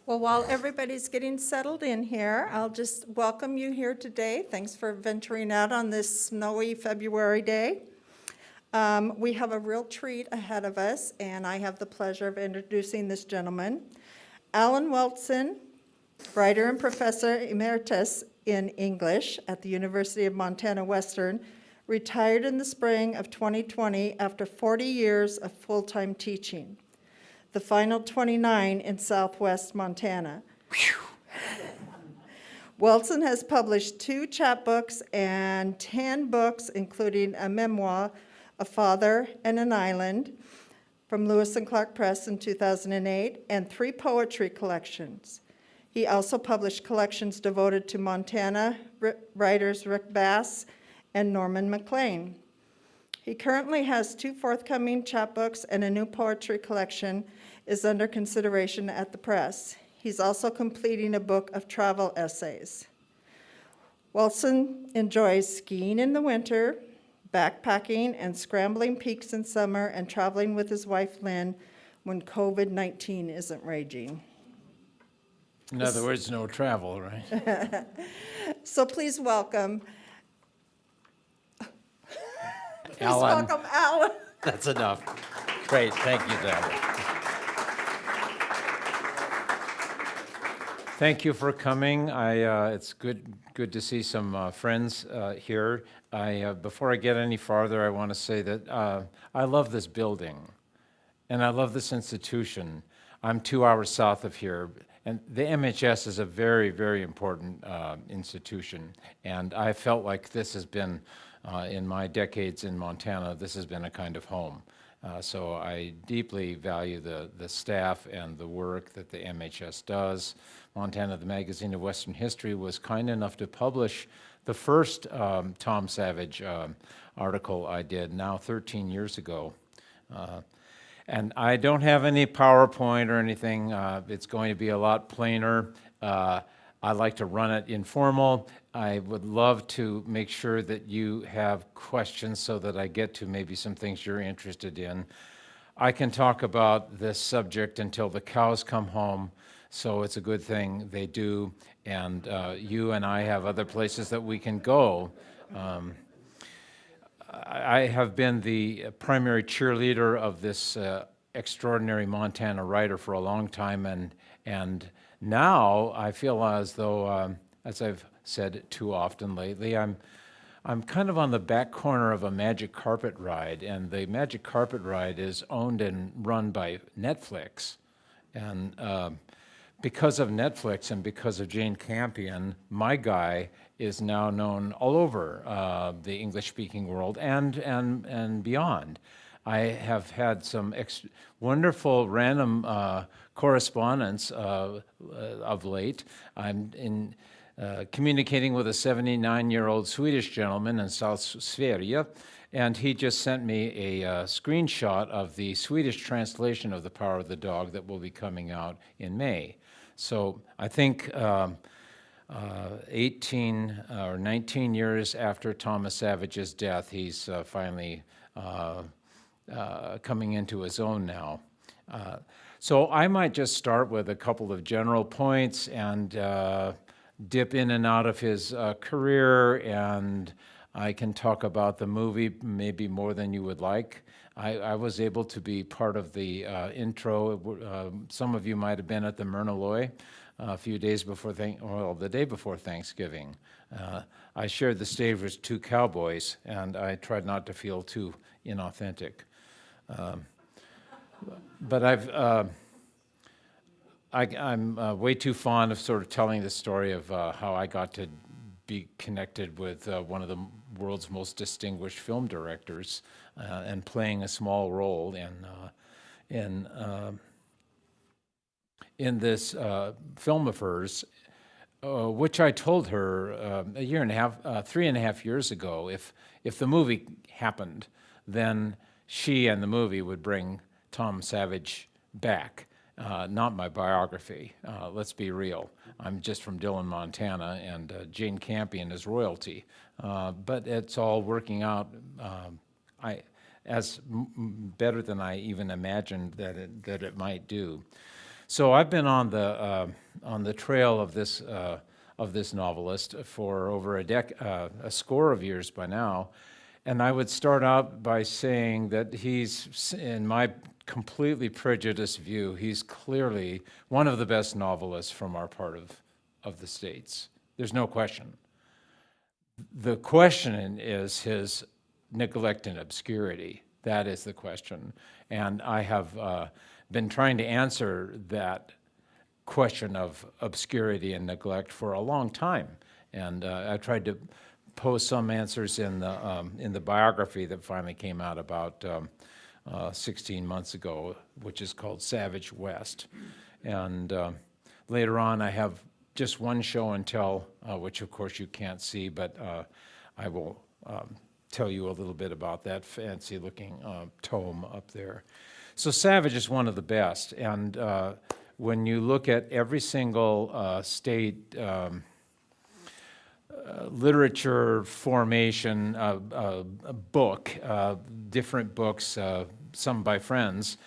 Well, while everybody's getting settled in here, I'll just welcome you here today. Thanks for venturing out on this snowy February day. We have a real treat ahead of us, and I have the pleasure of introducing this gentleman. Alan Weltzin, writer and Professor Emeritus in English at the University of Montana Western, retired in the spring of 2020 after 40 years of full-time teaching. The final 29 in Southwest Montana. Weltzin has published 2 chapbooks and 10 books, including a memoir, A Father and an Island, from Lewis and Clark Press in 2008, and 3 poetry collections. He also published collections devoted to Montana writers Rick Bass and Norman MacLean. He currently has 2 forthcoming chapbooks, and a new poetry collection is under consideration at the press. He's also completing a book of travel essays. Weltzin enjoys skiing in the winter, backpacking and scrambling peaks in summer, and traveling with his wife Lynn when COVID-19 isn't raging. In other words, no travel, right? So please welcome Alan. welcome Alan. That's enough. Great, thank you, Deborah. Thank you for coming. It's good to see some friends here. Before I get any farther, I want to say that I love this building, and I love this institution. I'm 2 hours south of here, and the MHS is a very, very important institution, and I felt like this has been, in my decades in Montana, this has been a kind of home. So I deeply value the staff and the work that the MHS does. Montana, the Magazine of Western History, was kind enough to publish the first Tom Savage article I did, now 13 years ago. And I don't have any PowerPoint or anything. It's going to be a lot plainer. I like to run it informal. I would love to make sure that you have questions so that I get to maybe some things you're interested in. I can talk about this subject until the cows come home, so it's a good thing they do, and you and I have other places that we can go. I have been the primary cheerleader of this extraordinary Montana writer for a long time, and now I feel as though, as I've said too often lately, I'm kind of on the back corner of a magic carpet ride, and the magic carpet ride is owned and run by Netflix. And because of Netflix and because of Jane Campion, my guy is now known all over the English-speaking world and beyond. I have had some wonderful random correspondence of late. I'm communicating with a 79-year-old Swedish gentleman in South Sverige, and he just sent me a screenshot of the Swedish translation of The Power of the Dog that will be coming out in May. So I think 18 or 19 years after Thomas Savage's death, he's finally coming into his own now. So I might just start with a couple of general points and dip in and out of his career, and I can talk about the movie maybe more than you would like. I was able to be part of the intro. Some of you might have been at the Myrna Loy a few days before, the day before Thanksgiving. I shared the stage with 2 cowboys, and I tried not to feel too inauthentic. But I'm way too fond of sort of telling the story of how I got to be connected with one of the world's most distinguished film directors and playing a small role in this film of hers, which I told her a year and a half, 3.5 years ago. If the movie happened, then she and the movie would bring Tom Savage back. Not my biography, let's be real. I'm just from Dillon, Montana, and Jane Campion is royalty. But it's all working out better than I even imagined that it might do. So I've been on the trail of this novelist for over a score of years by now, and I would start out by saying that he's, in my completely prejudiced view, he's clearly one of the best novelists from our part of the States. There's no question. The question is his neglect and obscurity. That is the question. And I have been trying to answer that question of obscurity and neglect for a long time. And I tried to pose some answers in the biography that finally came out about 16 months ago, which is called Savage West. And later on, I have just one show and tell, which of course you can't see, but I will tell you a little bit about that fancy-looking tome up there. So Savage is one of the best, and when you look at every single state literature formation book, different books, some by friends,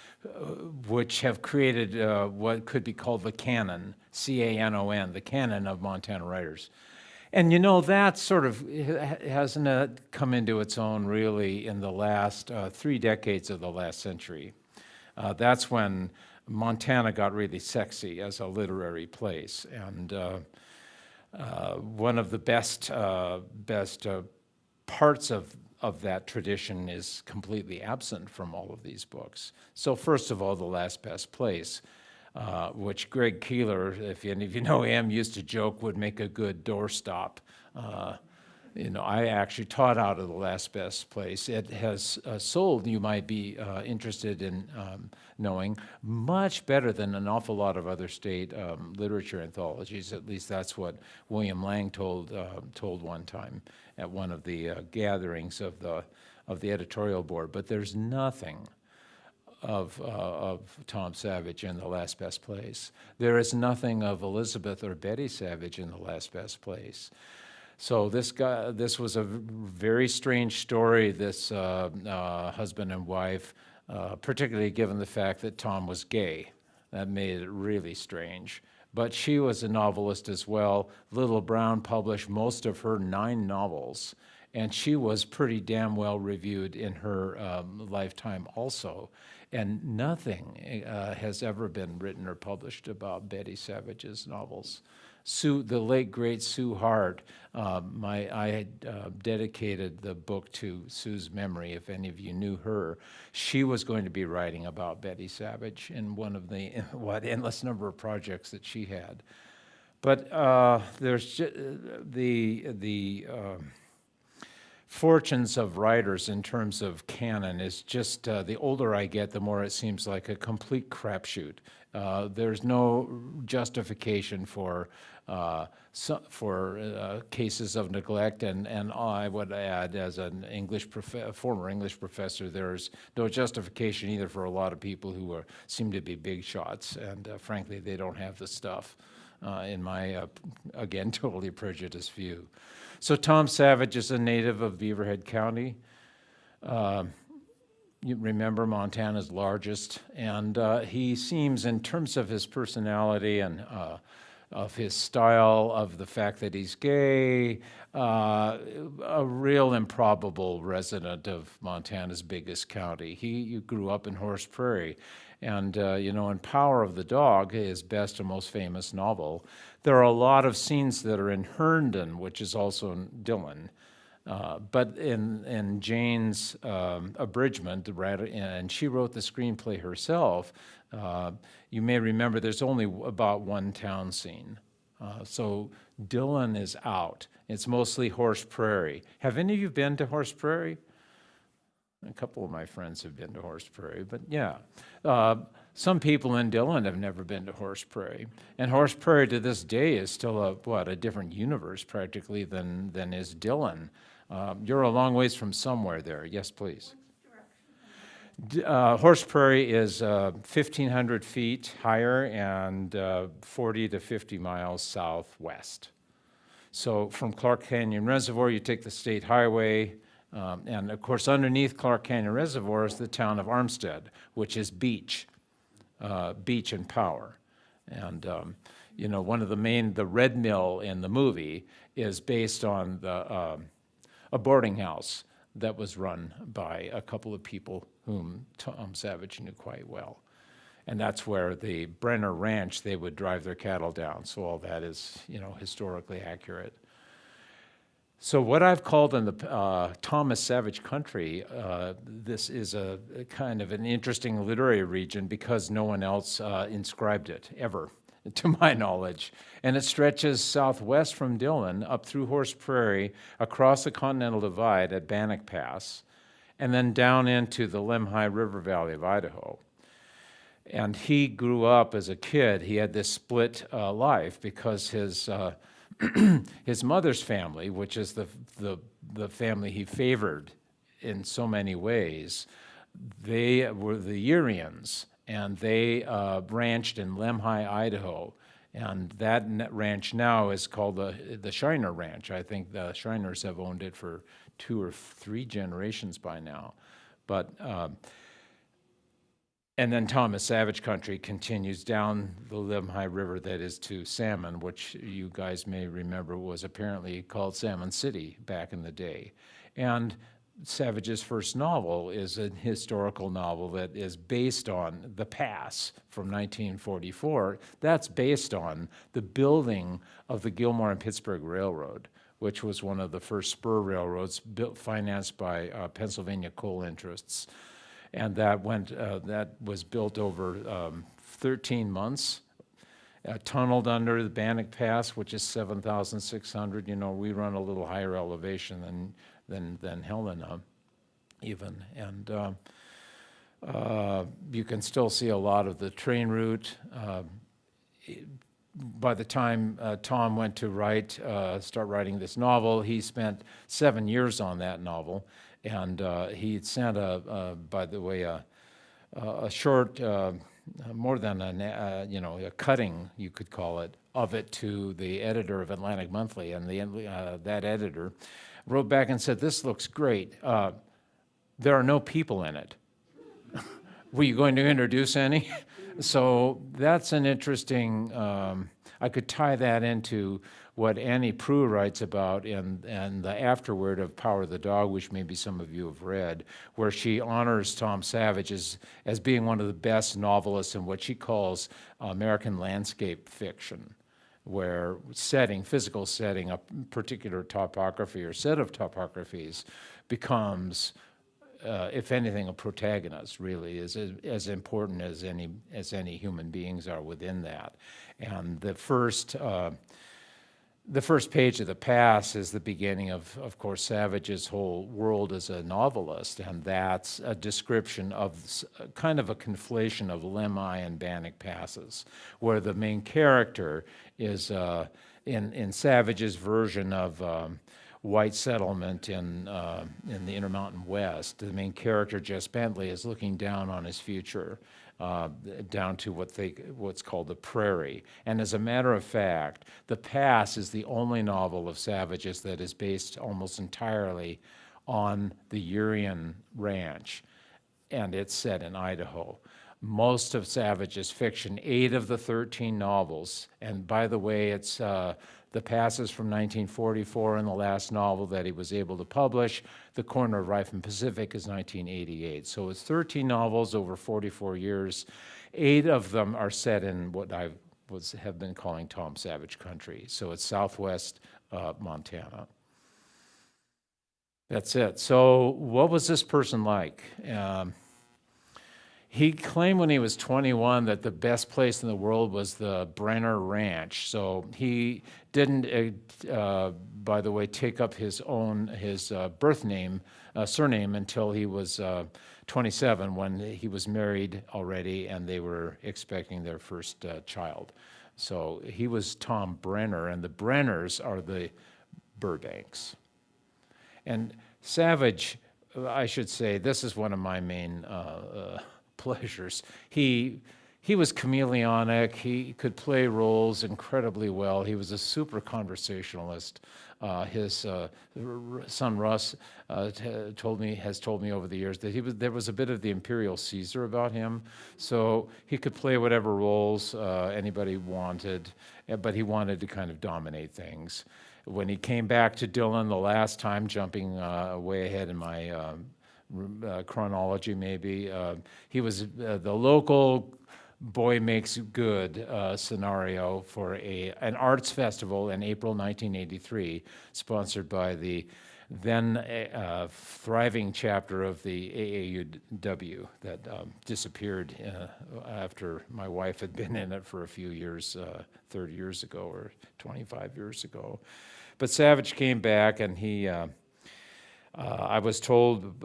which have created what could be called the canon, C-A-N-O-N, the canon of Montana writers. And you know, that sort of hasn't come into its own really in the last 3 decades of the last century. That's when Montana got really sexy as a literary place. And one of the best parts of that tradition is completely absent from all of these books. So first of all, The Last Best Place, which Greg Keeler, if any of you know him, used to joke would make a good doorstop. You know, I actually taught out of The Last Best Place. It has sold, you might be interested in knowing, much better than an awful lot of other state literature anthologies. At least that's what William Lang told one time at one of the gatherings of the editorial board. But there's nothing of Tom Savage in The Last Best Place. There is nothing of Elizabeth or Betty Savage in The Last Best Place. So this was a very strange story, this husband and wife, particularly given the fact that Tom was gay. That made it really strange. But she was a novelist as well. Little Brown published most of her 9 novels, and she was pretty damn well reviewed in her lifetime also. And nothing has ever been written or published about Betty Savage's novels. The late, great Sue Hart, I had dedicated the book to Sue's memory, if any of you knew her. She was going to be writing about Betty Savage in one of the, endless number of projects that she had. But there's the fortunes of writers in terms of canon is just, the older I get, the more it seems like a complete crapshoot. There's no justification for cases of neglect, and I would add, as an former English professor, there's no justification either for a lot of people who seem to be big shots, and frankly, they don't have the stuff, in my, again, totally prejudiced view. So Tom Savage is a native of Beaverhead County. You remember Montana's largest, and he seems, in terms of his personality and of his style, of the fact that he's gay, a real improbable resident of Montana's biggest county. He grew up in Horse Prairie, and you know, in Power of the Dog, his best and most famous novel, there are a lot of scenes that are in Herndon, which is also in Dillon. But in Jane's abridgment, and she wrote the screenplay herself, you may remember there's only about one town scene. So Dillon is out. It's mostly Horse Prairie. Have any of you been to Horse Prairie? A couple of my friends have been to Horse Prairie, but yeah. Some people in Dillon have never been to Horse Prairie. And Horse Prairie to this day is still a different universe practically than is Dillon. You're a long ways from somewhere there. Yes, please. Horse Prairie is 1,500 feet higher and 40 to 50 miles southwest. So from Clark Canyon Reservoir, you take the state highway, and of course underneath Clark Canyon Reservoir is the town of Armstead, which is beach and power. And, one of the Red Mill in the movie is based on a boarding house that was run by a couple of people whom Tom Savage knew quite well. And that's where the Brenner Ranch, they would drive their cattle down. So all that is, historically accurate. So what I've called in the Thomas Savage country, this is a kind of an interesting literary region because no one else inscribed it ever, to my knowledge. And it stretches southwest from Dillon up through Horse Prairie, across the Continental Divide at Bannock Pass, and then down into the Lemhi River Valley of Idaho. And he grew up as a kid. He had this split life because his his mother's family, which is the family he favored in so many ways, they were the Urians, and they ranched in Lemhi, Idaho. And that ranch now is called the Shiner Ranch. I think the Shiners have owned it for 2 or 3 generations by now. But and then Thomas Savage country continues down the Lemhi River, that is to Salmon, which you guys may remember was apparently called Salmon City back in the day. And Savage's first novel is a historical novel that is based on The Pass from 1944. That's based on the building of the Gilmore and Pittsburgh Railroad, which was one of the first spur railroads financed by Pennsylvania coal interests. And that was built over 13 months, tunneled under the Bannock Pass, which is 7,600. We run a little higher elevation than Helena, even. And you can still see a lot of the train route. By the time Tom went to start writing this novel, he spent 7 years on that novel. And he sent by the way, a short, more than a cutting, you could call it, of it to the editor of Atlantic Monthly, and that editor wrote back and said, "This looks great. There are no people in it. Were you going to introduce any?" So that's an interesting. I could tie that into what Annie Proulx writes about in the afterword of Power of the Dog, which maybe some of you have read, where she honors Tom Savage as being one of the best novelists in what she calls American landscape fiction, where physical setting, a particular topography or set of topographies becomes, if anything, a protagonist, really, is as important as any human beings are within that. And the first page of The Pass is the beginning of course, Savage's whole world as a novelist, and that's a description of kind of a conflation of Lemhi and Bannock Passes, where the main character is, in Savage's version of white settlement in the Intermountain West, the main character, Jess Bentley, is looking down on his future, down to what's called the prairie. And as a matter of fact, The Pass is the only novel of Savage's that is based almost entirely on the Urian Ranch, and it's set in Idaho. Most of Savage's fiction, 8 of the 13 novels, and by the way, it's The Pass is from 1944, and the last novel that he was able to publish, The Corner of Rifle Pacific, is 1988. So it's 13 novels over 44 years. 8 of them are set in what I have been calling Tom Savage country. So it's southwest Montana. That's it. So what was this person like? He claimed when he was 21 that the best place in the world was the Brenner Ranch. So he didn't, by the way, take up his birth name, surname, until he was 27, when he was married already and they were expecting their first child. So he was Tom Brenner, and the Brenners are the Burbanks. And Savage, I should say, this is one of my main pleasures. He he was chameleonic. He could play roles incredibly well. He was a super conversationalist. His son Russ has told me over the years that there was a bit of the imperial Caesar about him. So he could play whatever roles anybody wanted, but he wanted to kind of dominate things. When he came back to Dillon the last time, jumping way ahead in my chronology maybe, he was the local boy makes good scenario for an arts festival in April 1983, sponsored by the then thriving chapter of the AAUW that disappeared after my wife had been in it for a few years, 30 years ago or 25 years ago. But Savage came back, and I was told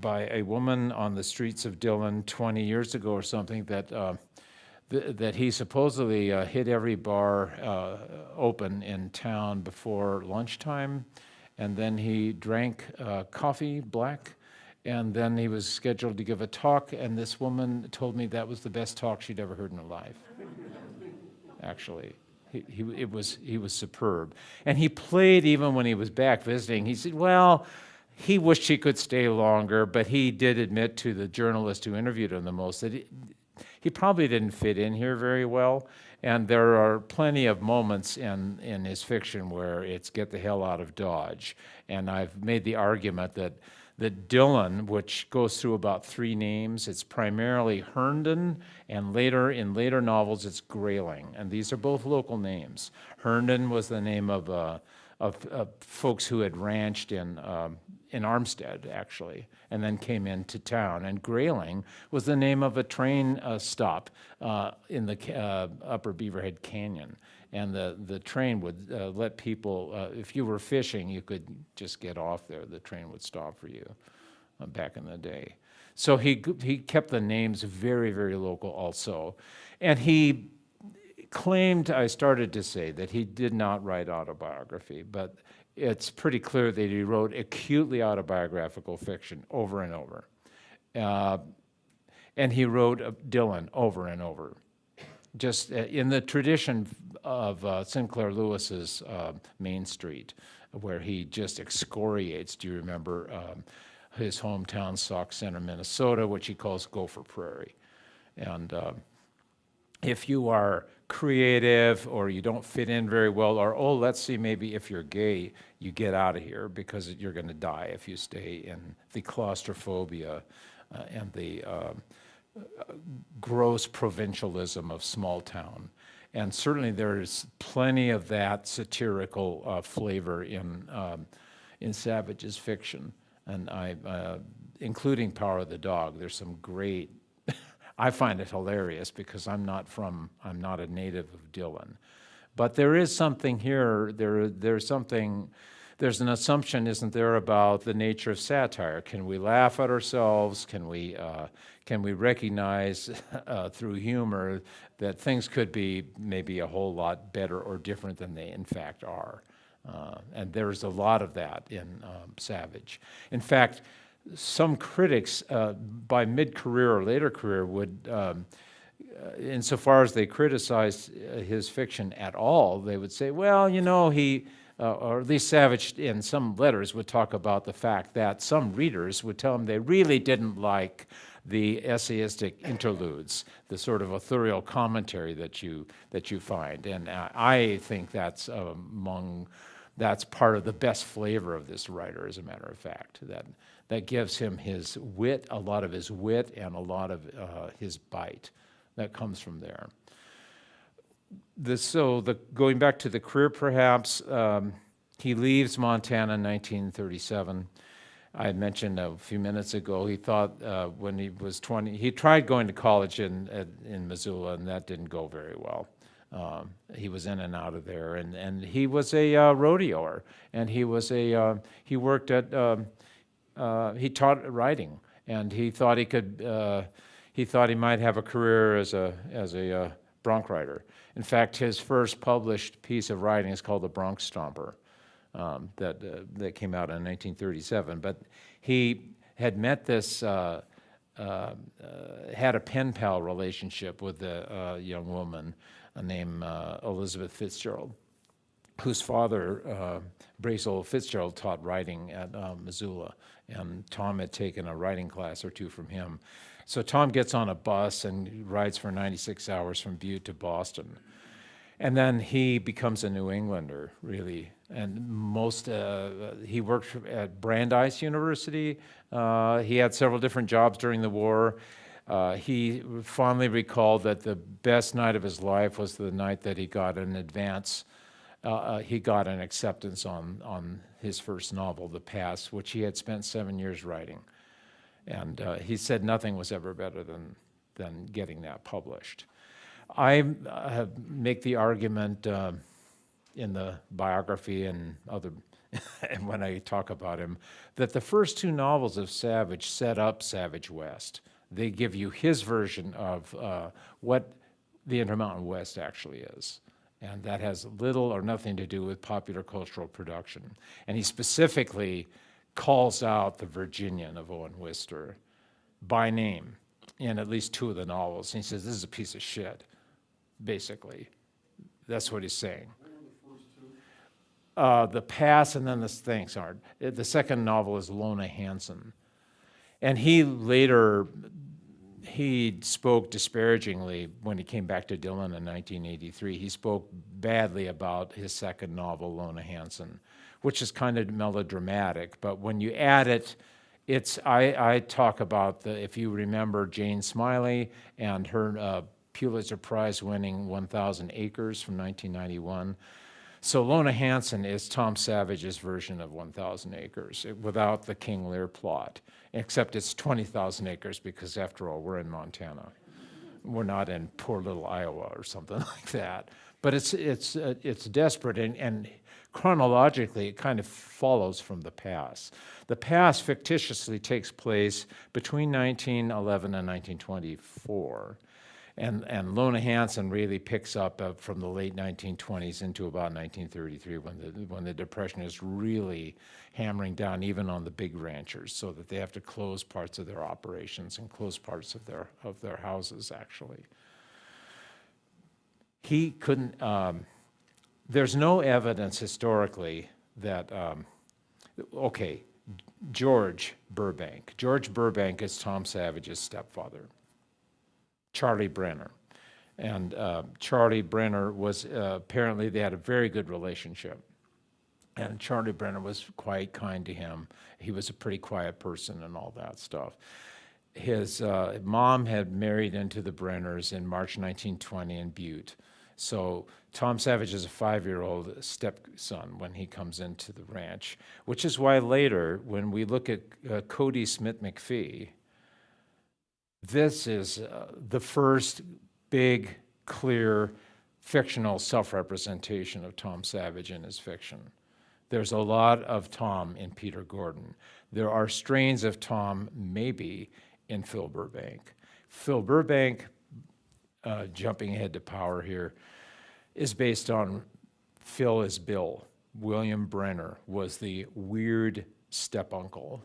by a woman on the streets of Dillon 20 years ago or something that he supposedly hit every bar open in town before lunchtime, and then he drank coffee, black, and then he was scheduled to give a talk, and this woman told me that was the best talk she'd ever heard in her life, actually. He was superb. And he played even when he was back visiting. He said, well, he wished he could stay longer, but he did admit to the journalist who interviewed him the most that he probably didn't fit in here very well. And there are plenty of moments in his fiction where it's get the hell out of Dodge. And I've made the argument that Dillon, which goes through about 3 names, it's primarily Herndon, and in later novels it's Grayling, and these are both local names. Herndon was the name of folks who had ranched in Armstead, actually, and then came into town. And Grayling was the name of a train stop in the Upper Beaverhead Canyon. And the train would let people, if you were fishing, you could just get off there. The train would stop for you back in the day. So he kept the names very, very local also. And he claimed, I started to say, that he did not write autobiography, but it's pretty clear that he wrote acutely autobiographical fiction over and over. And he wrote Dillon over and over. Just in the tradition of Sinclair Lewis's Main Street, where he just excoriates, do you remember, his hometown, Sauk Center, Minnesota, which he calls Gopher Prairie. And if you are creative or you don't fit in very well, or, oh, let's see, maybe if you're gay, you get out of here because you're going to die if you stay in the claustrophobia and the gross provincialism of small town. And certainly there's plenty of that satirical flavor in Savage's fiction, and including Power of the Dog. There's some great, I find it hilarious because I'm not a native of Dillon. But there is something here, there's an assumption, isn't there, about the nature of satire. Can we laugh at ourselves? Can we recognize through humor that things could be maybe a whole lot better or different than they in fact are? And there's a lot of that in Savage. In fact, some critics by mid-career or later career would, insofar as they criticized his fiction at all, they would say, well, you know, or at least Savage in some letters would talk about the fact that some readers would tell him they really didn't like the essayistic interludes, the sort of authorial commentary that you find. And I think that's part of the best flavor of this writer, as a matter of fact, that gives him his wit, a lot of his wit, and a lot of his bite that comes from there. Going back to the career, perhaps, he leaves Montana in 1937. I mentioned a few minutes ago, he thought when he was 20, he tried going to college in Missoula, and that didn't go very well. He was in and out of there, and he was a rodeoer, and he worked at, he taught writing, and he thought he might have a career as a bronc writer. In fact, his first published piece of writing is called The Bronx Stomper, that came out in 1937. But he had met this had a pen pal relationship with a young woman named Elizabeth Fitzgerald, whose father, Bracel Fitzgerald, taught writing at Missoula, and Tom had taken a writing class or two from him. So Tom gets on a bus and rides for 96 hours from Butte to Boston. And then he becomes a New Englander, really. And he worked at Brandeis University. He had several different jobs during the war. He fondly recalled that the best night of his life was the night that he got an acceptance on his first novel, The Past, which he had spent 7 years writing. And he said nothing was ever better than getting that published. I make the argument in the biography and other, and when I talk about him, that the first two novels of Savage set up Savage West. They give you his version of what the Intermountain West actually is. And that has little or nothing to do with popular cultural production. And he specifically calls out the Virginian of Owen Wister by name in at least two of the novels. And he says, this is a piece of shit, basically. That's what he's saying. The Past and then the thanks aren't. The second novel is Lona Hanson. And he spoke disparagingly when he came back to Dylan in 1983. He spoke badly about his second novel, Lona Hanson, which is kind of melodramatic. But when you add it, I talk about if you remember Jane Smiley and her Pulitzer Prize winning 1,000 Acres from 1991. So Lona Hanson is Tom Savage's version of 1,000 Acres without the King Lear plot, except it's 20,000 acres because, after all, we're in Montana. We're not in poor little Iowa or something like that. But it's desperate, and chronologically, it kind of follows from the past. The past fictitiously takes place between 1911 and 1924. And Lona Hanson really picks up from the late 1920s into about 1933 when the Depression is really hammering down even on the big ranchers, so that they have to close parts of their operations and close parts of their houses, actually. He couldn't, there's no evidence historically that, George Burbank. George Burbank is Tom Savage's stepfather. Charlie Brenner. And Charlie Brenner was, apparently they had a very good relationship. And Charlie Brenner was quite kind to him. He was a pretty quiet person and all that stuff. His mom had married into the Brenners in March 1920 in Butte. So Tom Savage is a 5-year-old stepson when he comes into the ranch, which is why later, when we look at Cody Smith McPhee, this is the first big, clear, fictional self-representation of Tom Savage in his fiction. There's a lot of Tom in Peter Gordon. There are strains of Tom, maybe, in Phil Burbank. Phil Burbank, jumping ahead to power here, is based on Phil as Bill. William Brenner was the weird step-uncle.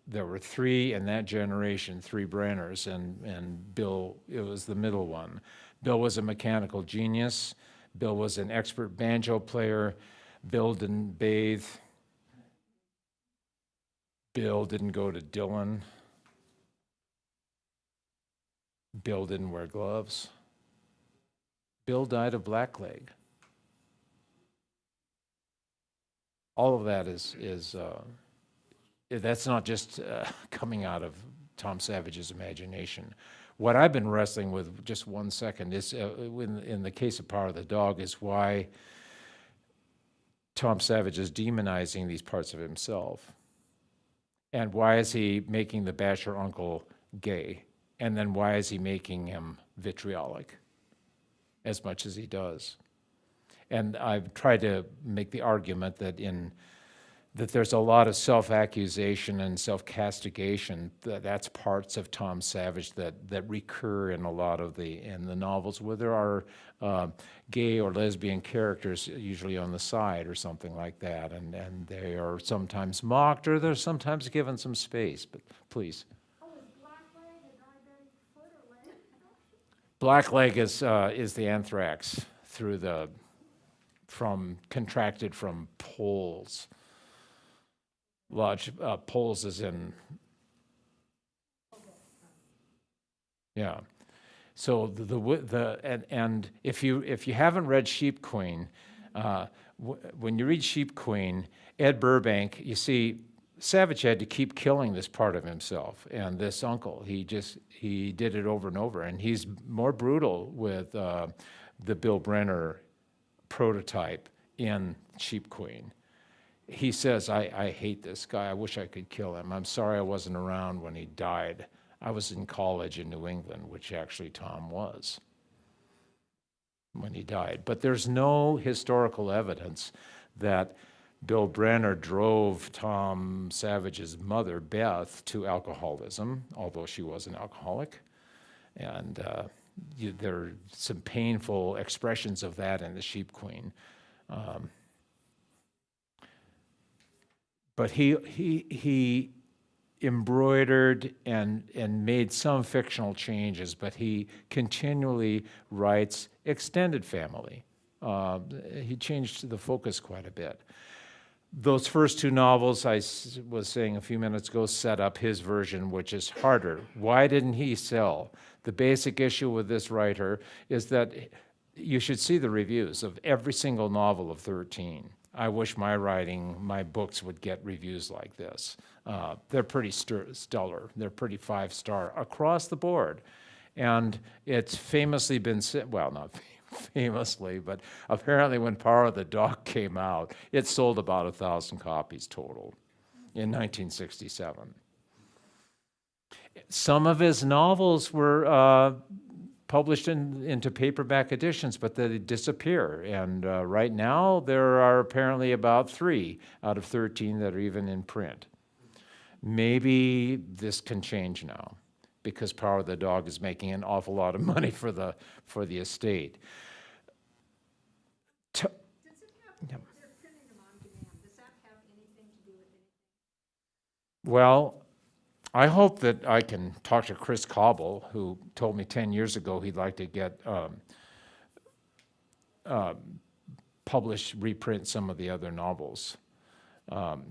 There were three in that generation, three Brenners, and Bill, it was the middle one. Bill was a mechanical genius. Bill was an expert banjo player. Bill didn't bathe. Bill didn't go to Dylan. Bill didn't wear gloves. Bill died of blackleg. All of that that's not just coming out of Tom Savage's imagination. What I've been wrestling with, just 1 second, is in the case of Power of the Dog, is why Tom Savage is demonizing these parts of himself. And why is he making the Basher uncle gay? And then why is he making him vitriolic as much as he does? And I've tried to make the argument that that there's a lot of self-accusation and self-castigation. That's parts of Tom Savage that recur in a lot of the novels, where there are gay or lesbian characters usually on the side or something like that, and they are sometimes mocked or they're sometimes given some space. But please. Oh, is blackleg blackleg is the anthrax contracted from poles. Large poles is in, yeah. So and if you haven't read Sheep Queen, when you read Sheep Queen, Ed Burbank, you see, Savage had to keep killing this part of himself and this uncle. He did it over and over, and he's more brutal with the Bill Brenner prototype in Sheep Queen. He says, I hate this guy. I wish I could kill him. I'm sorry I wasn't around when he died. I was in college in New England, which actually Tom was when he died. But there's no historical evidence that Bill Brenner drove Tom Savage's mother, Beth, to alcoholism, although she was an alcoholic. And there are some painful expressions of that in the Sheep Queen. But he embroidered and made some fictional changes, but he continually writes extended family. He changed the focus quite a bit. Those first two novels I was saying a few minutes ago set up his version, which is harder. Why didn't he sell? The basic issue with this writer is that you should see the reviews of every single novel of 13. I wish my books would get reviews like this. They're pretty stellar. They're pretty 5-star across the board. And it's famously been said, well, not famously, but apparently when Power of the Dog came out, it sold about 1,000 copies total in 1967. Some of his novels were published into paperback editions, but they disappear. And right now, there are apparently about 3 out of 13 that are even in print. Maybe this can change now, because Power of the Dog is making an awful lot of money for the estate. Does it have, they're printing them on demand, does that have anything to do with anything? Well, I hope that I can talk to Chris Cobble, who told me 10 years ago he'd like to get reprint some of the other novels.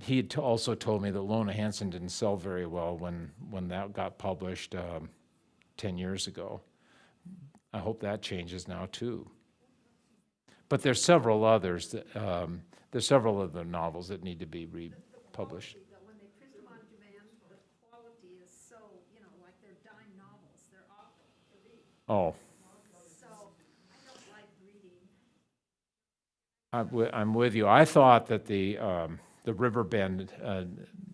He had also told me that Lona Hanson didn't sell very well when that got published 10 years ago. I hope that changes now too. But there's several others there's several other novels that need to be republished. When they print them on demand, the quality is so, like they're dime novels, they're awful to read. Oh, So I don't like reading. I'm with you. I thought that the Riverbend,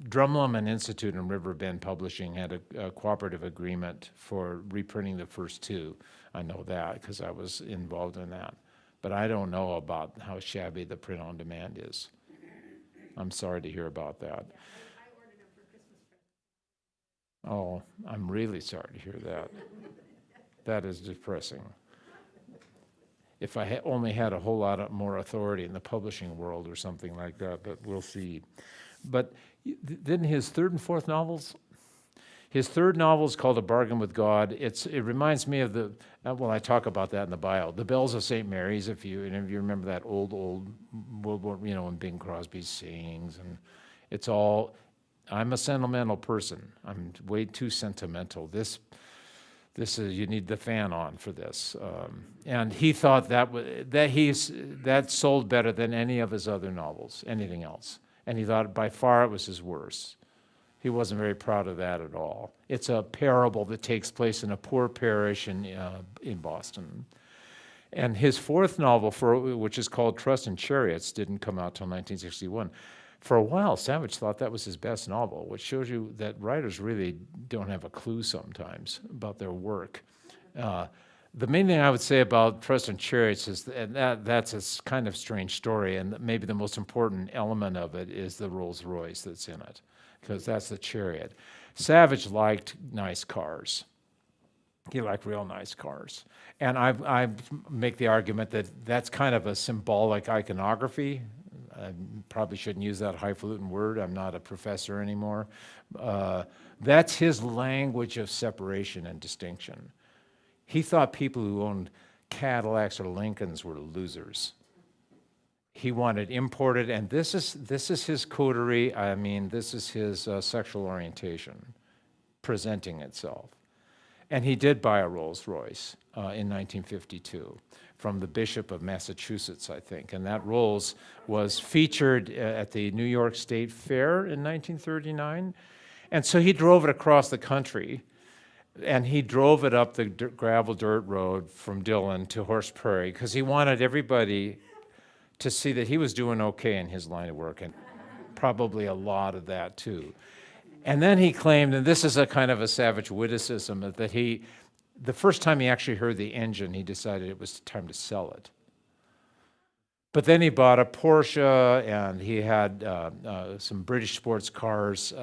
Drumlin Institute and Riverbend Publishing had a cooperative agreement for reprinting the first 2. I know that because I was involved in that. But I don't know about how shabby the print on demand is. I'm sorry to hear about that. I ordered them for Christmas presents. Oh, I'm really sorry to hear that. That is depressing. If I only had a whole lot more authority in the publishing world or something like that, but we'll see. But then his third and fourth novels, his third novel is called A Bargain with God. It reminds me of I talk about that in the bio, The Bells of St. Mary's, if you remember that old World War, when Bing Crosby sings, and it's all, I'm a sentimental person. I'm way too sentimental. This is, you need the fan on for this. And he thought that sold better than any of his other novels, anything else. And he thought by far it was his worst. He wasn't very proud of that at all. It's a parable that takes place in a poor parish in Boston. And his fourth novel, which is called Trust in Chariots, didn't come out till 1961. For a while, Savage thought that was his best novel, which shows you that writers really don't have a clue sometimes about their work. The main thing I would say about Trust in Chariots is that's a kind of strange story, and maybe the most important element of it is the Rolls Royce that's in it, because that's the chariot. Savage liked nice cars. He liked real nice cars. And I make the argument that that's kind of a symbolic iconography. I probably shouldn't use that highfalutin word. I'm not a professor anymore. That's his language of separation and distinction. He thought people who owned Cadillacs or Lincolns were losers. He wanted imported, and this is his coterie. I mean, this is his sexual orientation presenting itself. And he did buy a Rolls Royce in 1952 from the Bishop of Massachusetts, I think. And that Rolls was featured at the New York State Fair in 1939. And so he drove it across the country, and he drove it up the gravel dirt road from Dillon to Horse Prairie because he wanted everybody to see that he was doing okay in his line of work, and probably a lot of that too. And then he claimed, and this is a kind of a savage witticism, that the first time he actually heard the engine, he decided it was time to sell it. But then he bought a Porsche, and he had some British sports cars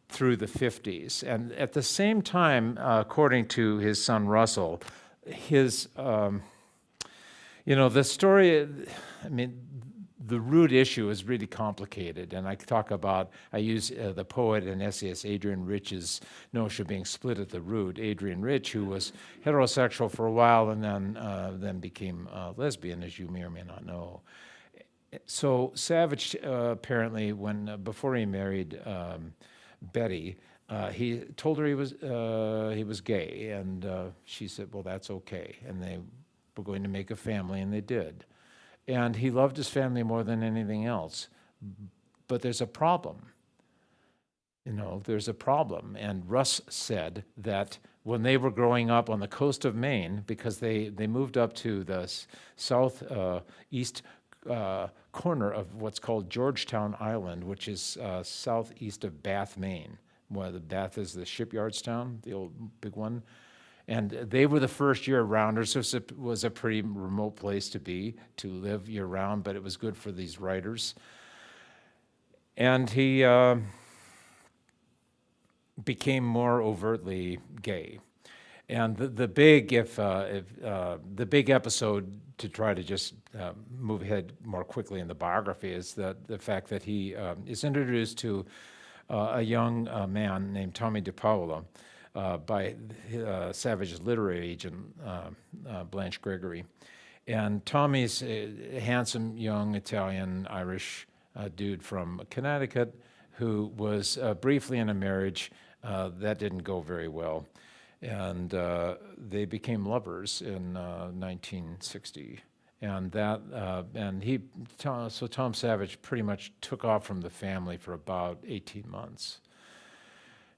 through the 50s. And at the same time, according to his son Russell, his the story, I mean, the root issue is really complicated, and I use the poet and essayist Adrienne Rich's notion of being split at the root. Adrienne Rich, who was heterosexual for a while and then became lesbian, as you may or may not know. So Savage apparently, before he married Betty, he told her he was gay, and she said, "Well, that's okay," and they were going to make a family, and they did. And he loved his family more than anything else. But there's a problem. There's a problem. And Russ said that when they were growing up on the coast of Maine, because they moved up to the southeast corner of what's called Georgetown Island, which is southeast of Bath, Maine. Well, the Bath is the shipyards town, the old big one. And they were the first year-rounders, so it was a pretty remote place to live year-round, but it was good for these writers. And he became more overtly gay. And the big episode, to try to just move ahead more quickly in the biography, is the fact that he is introduced to a young man named Tommy DePaola, by Savage's literary agent, Blanche Gregory. And Tommy's a handsome, young Italian-Irish dude from Connecticut who was briefly in a marriage that didn't go very well. And they became lovers in 1960. And so Tom Savage pretty much took off from the family for about 18 months.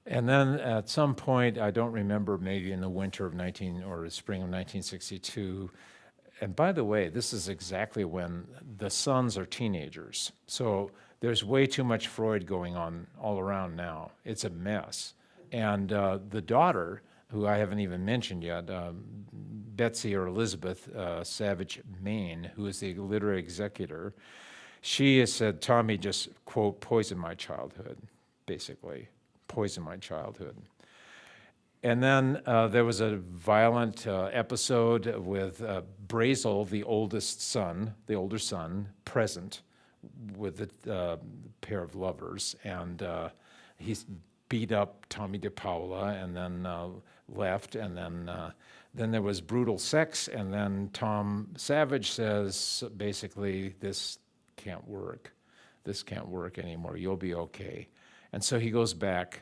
And then at some point, I don't remember, maybe in the winter of or the spring of 1962, and by the way, this is exactly when the sons are teenagers. So there's way too much Freud going on all around now. It's a mess. And the daughter, who I haven't even mentioned yet, Betsy or Elizabeth Savage Maine, who is the literary executor, she has said, Tommy just, quote, poisoned my childhood, basically. Poisoned my childhood. And then there was a violent episode with Brazel, the older son, present with a pair of lovers, and he beat up Tommy DePaola and then left, and then there was brutal sex, and then Tom Savage says, basically, this can't work anymore, you'll be okay. And so he goes back,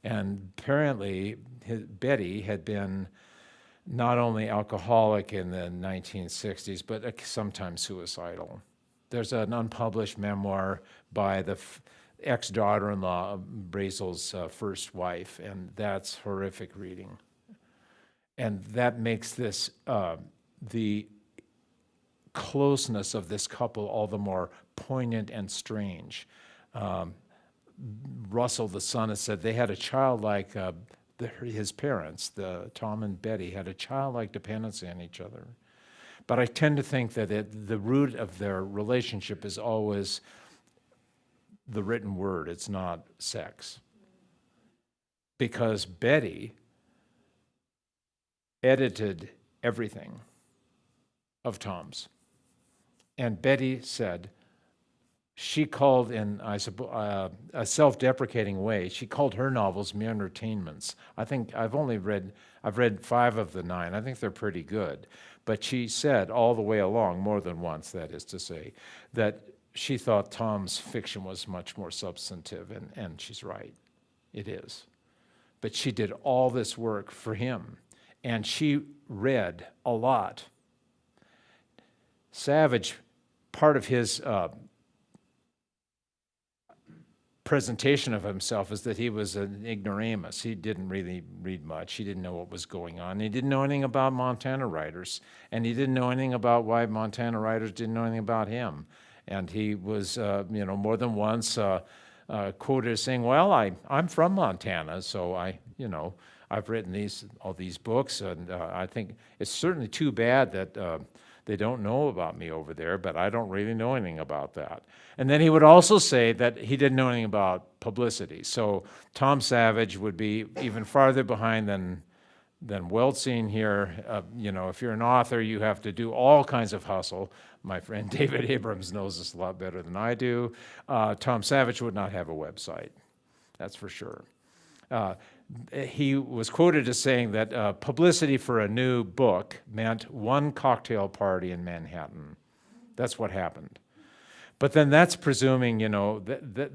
and apparently Betty had been not only alcoholic in the 1960s, but sometimes suicidal. There's an unpublished memoir by the ex-daughter-in-law of Brazel's first wife, and that's horrific reading. And that makes this, the closeness of this couple all the more poignant and strange. Russell, the son, has said they had a childlike, his parents, Tom and Betty, had a childlike dependency on each other. But I tend to think that the root of their relationship is always the written word. It's not sex. Because Betty edited everything of Tom's. And Betty said, she called in, I suppose, a self-deprecating way, she called her novels mere entertainments. I think I've read 5 of the 9. I think they're pretty good. But she said all the way along, more than once, that is to say, that she thought Tom's fiction was much more substantive, and she's right. It is. But she did all this work for him, and she read a lot. Savage, part of his presentation of himself is that he was an ignoramus. He didn't really read much. He didn't know what was going on. He didn't know anything about Montana writers, and he didn't know anything about why Montana writers didn't know anything about him. And he was, more than once quoted as saying, "Well, I'm from Montana, so I've written all these books, and I think it's certainly too bad that they don't know about me over there, but I don't really know anything about that." And then he would also say that he didn't know anything about publicity. So Tom Savage would be even farther behind than Weltzin here. If you're an author, you have to do all kinds of hustle. My friend David Abrams knows this a lot better than I do. Tom Savage would not have a website, that's for sure. He was quoted as saying that publicity for a new book meant one cocktail party in Manhattan. That's what happened. But then that's presuming, that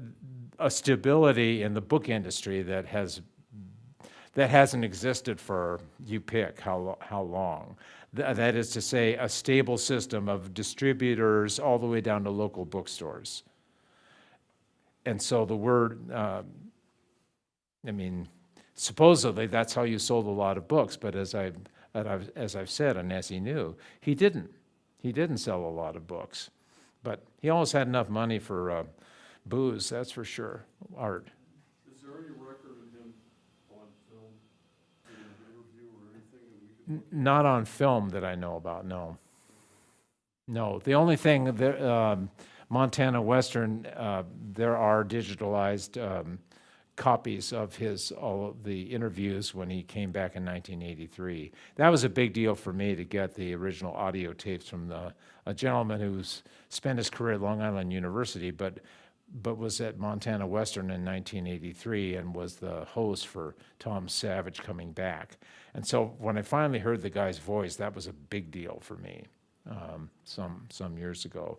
a stability in the book industry that hasn't existed for, you pick how long. That is to say, a stable system of distributors all the way down to local bookstores. And so the word, supposedly that's how you sold a lot of books, but as I've said, and as he knew, he didn't sell a lot of books. But he always had enough money for booze, that's for sure, art. Is there any record of him on film, in an interview or anything that we could? Not on film that I know about, no. No, the only thing, Montana Western, there are digitalized copies of all of the interviews when he came back in 1983. That was a big deal for me to get the original audio tapes from a gentleman who's spent his career at Long Island University, but was at Montana Western in 1983 and was the host for Tom Savage coming back. And so when I finally heard the guy's voice, that was a big deal for me some years ago.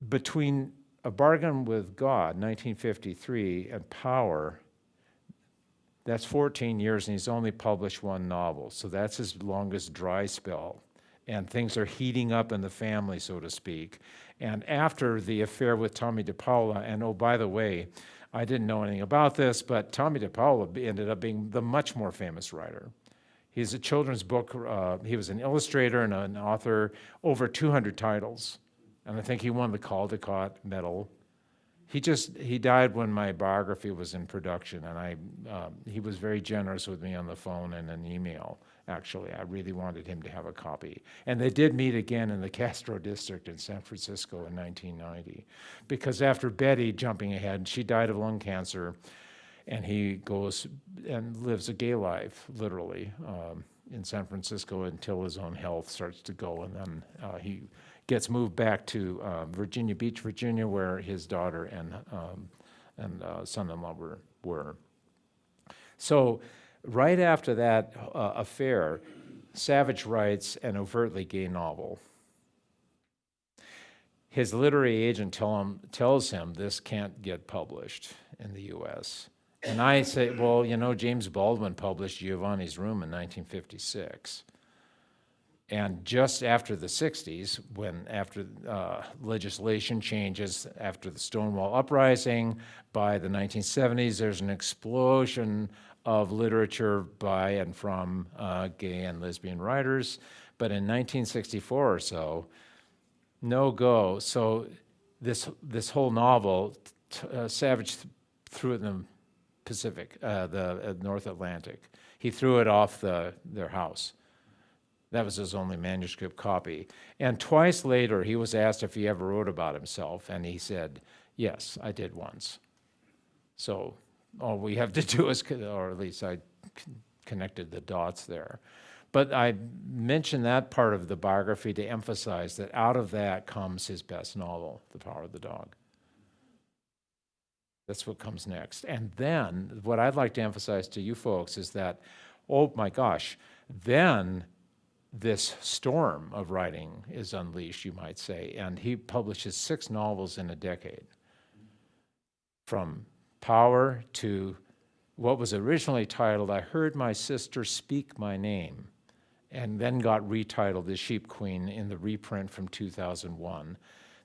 Between A Bargain with God, 1953, and Power, that's 14 years, and he's only published 1 novel. So that's his longest dry spell. And things are heating up in the family, so to speak. And after the affair with Tommy DePaola, and oh, by the way, I didn't know anything about this, but Tommy DePaola ended up being the much more famous writer. He's a children's book, he was an illustrator and an author, over 200 titles. And I think he won the Caldecott Medal. He died when my biography was in production, and he was very generous with me on the phone and an email, actually. I really wanted him to have a copy. And they did meet again in the Castro district in San Francisco in 1990. Because after Betty, jumping ahead, she died of lung cancer, and he goes and lives a gay life, literally, in San Francisco until his own health starts to go, and then he gets moved back to Virginia Beach, Virginia, where his daughter and son-in-law were. So right after that affair, Savage writes an overtly gay novel. His literary agent tells him this can't get published in the U.S. And I say, well, James Baldwin published Giovanni's Room in 1956. And just after the 60s, after legislation changes, after the Stonewall Uprising, by the 1970s, there's an explosion of literature by and from gay and lesbian writers. But in 1964 or so, no go. So this whole novel, Savage threw it in the Pacific, the North Atlantic. He threw it off their house. That was his only manuscript copy. And twice later, he was asked if he ever wrote about himself, and he said, yes, I did once. So all we have to do is, or at least I connected the dots there. But I mentioned that part of the biography to emphasize that out of that comes his best novel, The Power of the Dog. That's what comes next. And then what I'd like to emphasize to you folks is that, oh my gosh, then this storm of writing is unleashed, you might say, and he publishes 6 novels in a decade. From Power to what was originally titled, I Heard My Sister Speak My Name, and then got retitled The Sheep Queen in the reprint from 2001.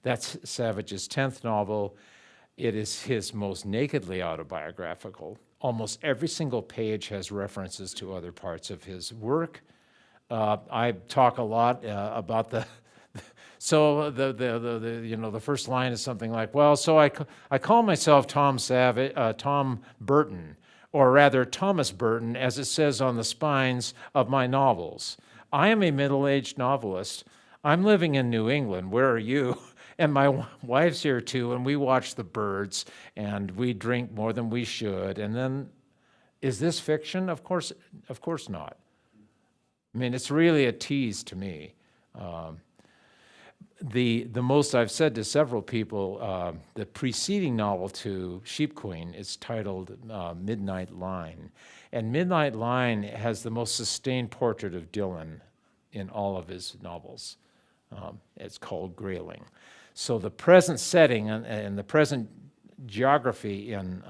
That's Savage's 10th novel. It is his most nakedly autobiographical. Almost every single page has references to other parts of his work. I talk a lot about the the first line is something like, well, so I call myself Tom Burton, or rather Thomas Burton, as it says on the spines of my novels. I am a middle-aged novelist. I'm living in New England. Where are you? And my wife's here too, and we watch the birds, and we drink more than we should. And then, is this fiction? Of course not. I mean, it's really a tease to me. The most I've said to several people, the preceding novel to Sheep Queen is titled Midnight Line. And Midnight Line has the most sustained portrait of Dylan in all of his novels. It's called Grayling. So the present setting and the present geography in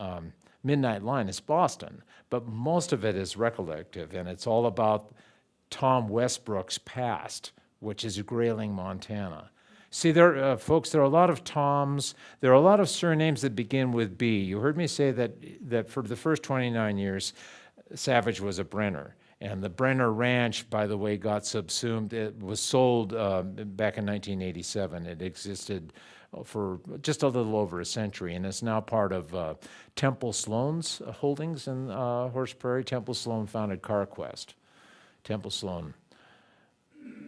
Midnight Line is Boston, but most of it is recollective, and it's all about Tom Westbrook's past, which is Grayling, Montana. See, folks, there are a lot of Toms. There are a lot of surnames that begin with B. You heard me say that for the first 29 years, Savage was a Brenner. And the Brenner Ranch, by the way, got subsumed. It was sold back in 1987. It existed for just a little over a century, and it's now part of Temple Sloan's holdings in Horse Prairie. Temple Sloan founded CarQuest. Temple Sloan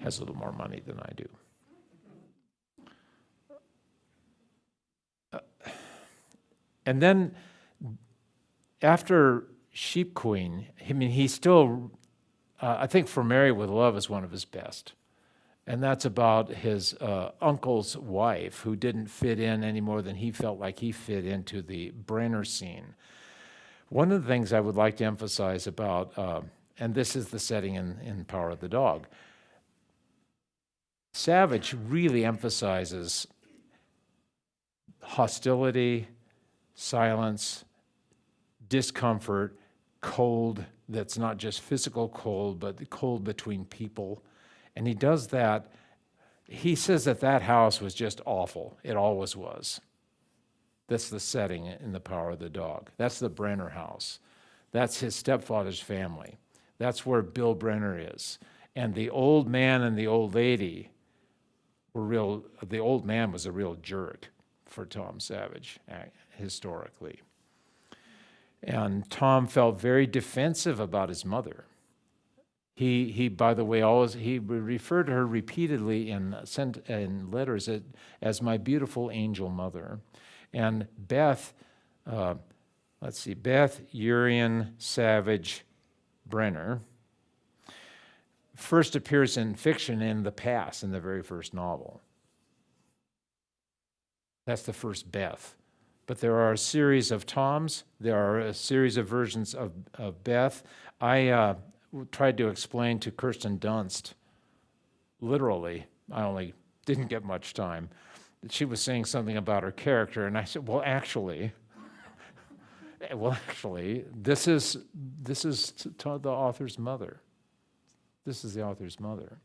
has a little more money than I do. And then after Sheep Queen, I mean, he still, I think For Mary with Love is one of his best. And that's about his uncle's wife who didn't fit in any more than he felt like he fit into the Brenner scene. One of the things I would like to emphasize about, and this is the setting in Power of the Dog, Savage really emphasizes hostility, silence, discomfort, cold that's not just physical cold, but the cold between people. And he does that. He says that house was just awful. It always was. That's the setting in The Power of the Dog. That's the Brenner house. That's his stepfather's family. That's where Bill Brenner is. And the old man and the old lady were real. The old man was a real jerk for Tom Savage, historically. And Tom felt very defensive about his mother. He by the way, he referred to her repeatedly in letters as my beautiful angel mother. And Beth, Beth Urian Savage Brenner first appears in fiction in The Past, in the very first novel. That's the first Beth. But there are a series of Toms. There are a series of versions of Beth. I tried to explain to Kirsten Dunst, literally, I only didn't get much time, that she was saying something about her character, and I said, well, actually, this is the author's mother. This is the author's mother,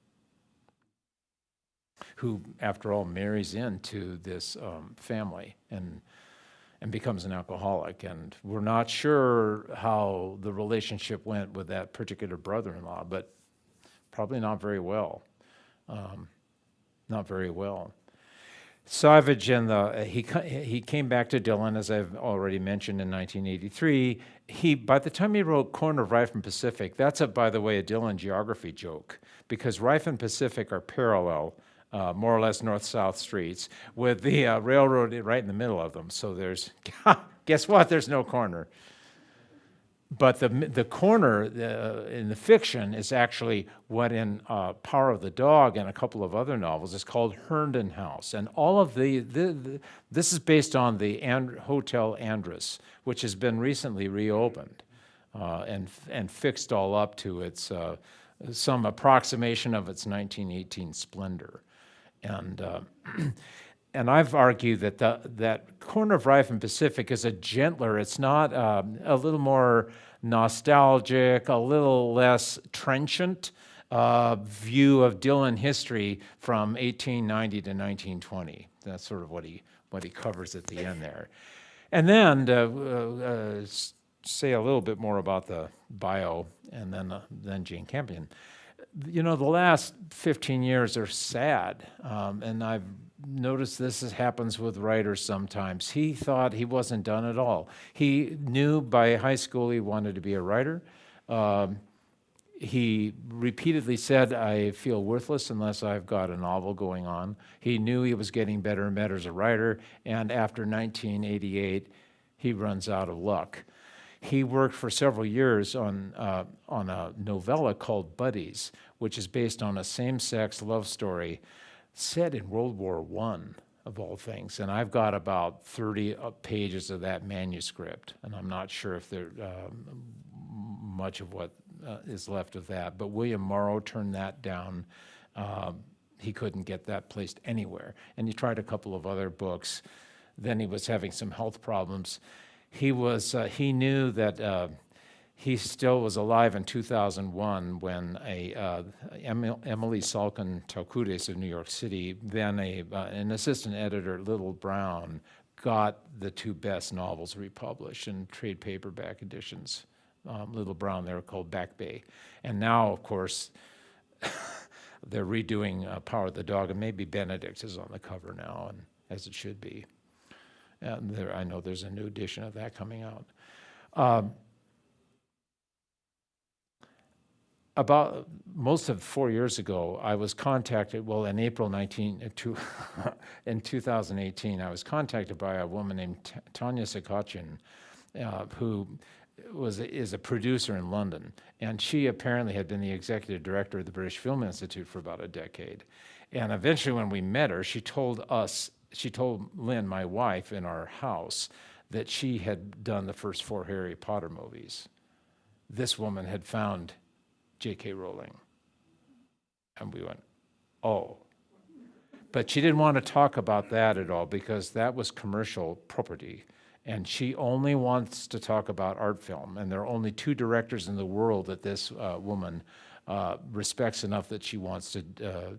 who, after all, marries into this family and becomes an alcoholic. And we're not sure how the relationship went with that particular brother-in-law, but probably not very well. Not very well. Savage he came back to Dylan, as I've already mentioned, in 1983. By the time he wrote Corner of Rife and Pacific, that's by the way, a Dylan geography joke, because Rife and Pacific are parallel, more or less north-south streets, with the railroad right in the middle of them. So there's, guess what? There's no corner. But the corner in the fiction is actually what in Power of the Dog and a couple of other novels is called Herndon House. And all of this is based on the Hotel Andrus, which has been recently reopened and fixed all up to its some approximation of its 1918 splendor. And and I've argued that that corner of Rife and Pacific is a gentler, it's not a little more nostalgic, a little less trenchant view of Dylan history from 1890 to 1920. That's sort of what he covers at the end there. And then say a little bit more about the bio, and then Jane Campion. You know, the last 15 years are sad, and I've noticed this happens with writers sometimes. He thought he wasn't done at all. He knew by high school he wanted to be a writer. He repeatedly said, I feel worthless unless I've got a novel going on. He knew he was getting better and better as a writer, and after 1988, he runs out of luck. He worked for several years on a novella called Buddies, which is based on a same-sex love story set in World War I, of all things. And I've got about 30 pages of that manuscript, and I'm not sure if there much of what is left of that. But William Morrow turned that down. He couldn't get that placed anywhere. And he tried a couple of other books. Then he was having some health problems. He knew that he still was alive in 2001 when Emily Salkin Taukudes of New York City, then an assistant editor, Little Brown, got the two best novels republished in trade paperback editions. Little Brown, they were called Back Bay. And now, of course, they're redoing Power of the Dog, and maybe Benedict is on the cover now, and as it should be. And I know there's a new edition of that coming out. About most of 4 years ago, I was contacted, well, in in 2018, I was contacted by a woman named Tanya Sakachin, who is a producer in London. And she apparently had been the executive director of the British Film Institute for about a decade. And eventually when we met her, she told Lynn, my wife, in our house, that she had done the first 4 Harry Potter movies. This woman had found J.K. Rowling. And we went, oh. But she didn't want to talk about that at all because that was commercial property. And she only wants to talk about art film. And there are only 2 directors in the world that this woman respects enough that she wants to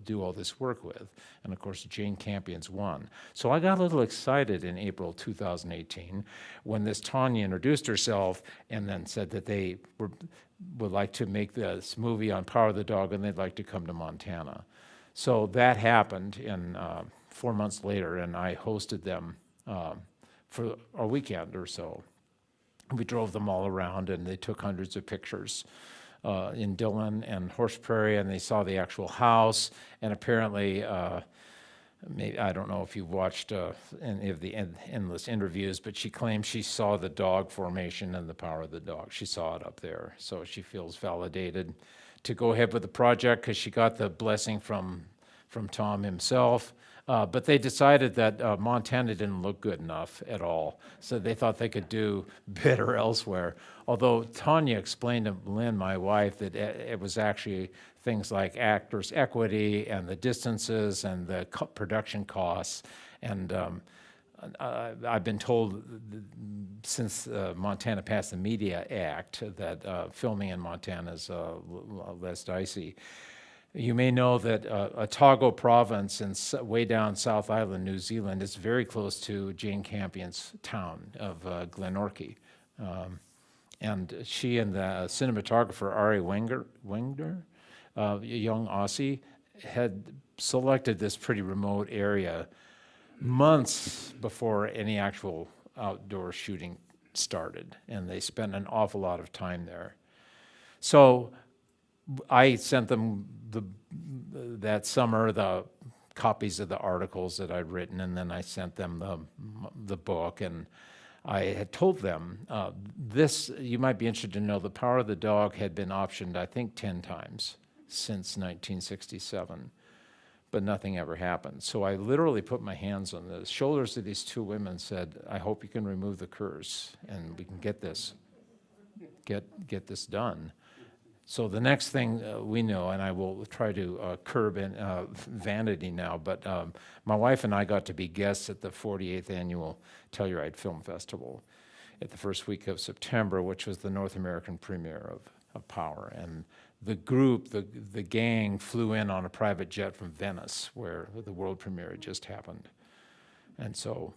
do all this work with. And of course, Jane Campion's one. So I got a little excited in April 2018 when this Tanya introduced herself and then said that they would like to make this movie on Power of the Dog and they'd like to come to Montana. So that happened in 4 months later, and I hosted them for a weekend or so. We drove them all around, and they took hundreds of pictures in Dillon and Horse Prairie, and they saw the actual house. And apparently, maybe I don't know if you've watched any of the endless interviews, but she claims she saw the dog formation and the Power of the Dog. She saw it up there, so she feels validated to go ahead with the project because she got the blessing from Tom himself. But they decided that Montana didn't look good enough at all, so they thought they could do better elsewhere. Although Tanya explained to Lynn, my wife, that it was actually things like actors' equity and the distances and the production costs. And I've been told since Montana passed the Media Act that filming in Montana is less dicey. You may know that Otago Province way down South Island, New Zealand, is very close to Jane Campion's town of Glenorchy. And she and the cinematographer Ari Wenger, a young Aussie, had selected this pretty remote area months before any actual outdoor shooting started, and they spent an awful lot of time there. So I sent them that summer the copies of the articles that I'd written, and then I sent them the book, and I had told them, this, you might be interested to know, The Power of the Dog had been optioned, I think, 10 times since 1967, but nothing ever happened. So I literally put my hands on the shoulders of these two women and said, I hope you can remove the curse and we can get this done. So the next thing we know, and I will try to curb vanity now, but my wife and I got to be guests at the 48th Annual Telluride Film Festival at the first week of September, which was the North American premiere of Power. And the group, the gang, flew in on a private jet from Venice, where the world premiere had just happened. And so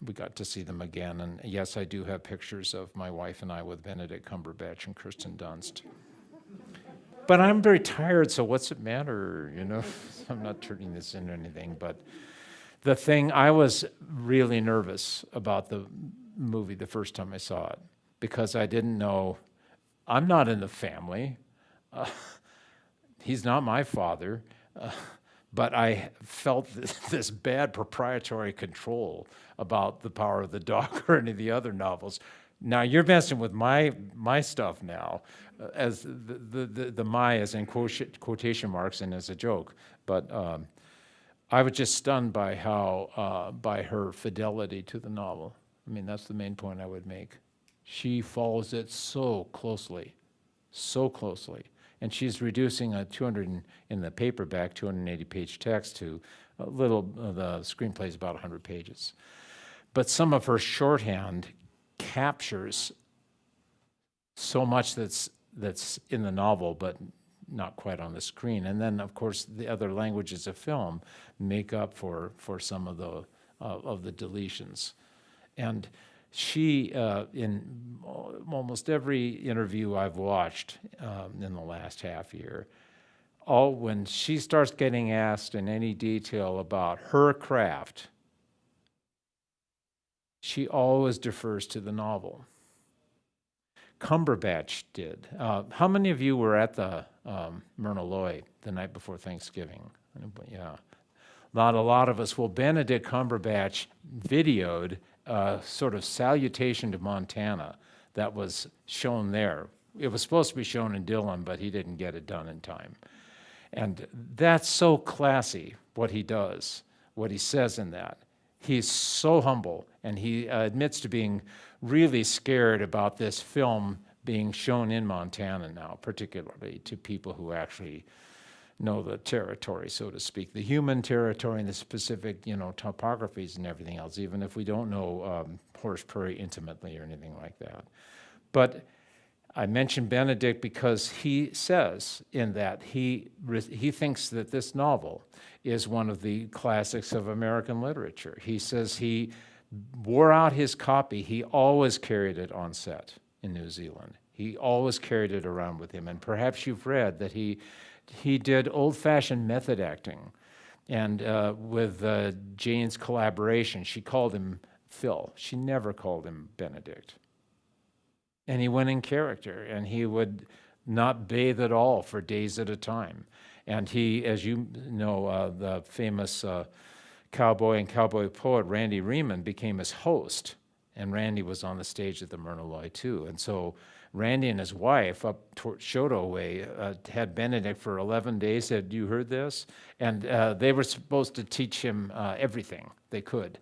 we got to see them again. And yes, I do have pictures of my wife and I with Benedict Cumberbatch and Kirsten Dunst. But I'm very tired, so what's it matter, you know? I'm not turning this into anything, but the thing, I was really nervous about the movie the first time I saw it, because I didn't know, I'm not in the family. He's not my father, but I felt this bad proprietary control about The Power of the Dog or any of the other novels. Now you're messing with my stuff now, as the my is in quotation marks and as a joke. But I was just stunned by how by her fidelity to the novel. I mean, that's the main point I would make. She follows it so closely, and she's reducing a 200 in the paperback 280-page text to a little. The screenplay is about 100 pages, but some of her shorthand captures so much that's in the novel, but not quite on the screen. And then, of course, the other languages of film make up for some of the deletions. And she, in almost every interview I've watched in the last half year, when she starts getting asked in any detail about her craft, she always defers to the novel. Cumberbatch did. How many of you were at the Myrna Loy the night before Thanksgiving? Yeah, not a lot of us. Well, Benedict Cumberbatch videoed a sort of salutation to Montana that was shown there. It was supposed to be shown in Dillon, but he didn't get it done in time. And that's so classy, what he does, what he says in that. He's so humble, and he admits to being really scared about this film being shown in Montana now, particularly to people who actually know the territory, so to speak, the human territory and the specific, topographies and everything else, even if we don't know Horse Prairie intimately or anything like that. But I mentioned Benedict because he says in that he thinks that this novel is one of the classics of American literature. He says he wore out his copy. He always carried it on set in New Zealand. He always carried it around with him. And perhaps you've read that he did old-fashioned method acting. And with Jane's collaboration, she called him Phil. She never called him Benedict. And he went in character, and he would not bathe at all for days at a time. And he, as you know, the famous cowboy and cowboy poet Randy Riemann became his host, and Randy was on the stage at the Myrna Loy too. And so Randy and his wife up Shoto way had Benedict for 11 days, said, "You heard this?" And they were supposed to teach him everything they could,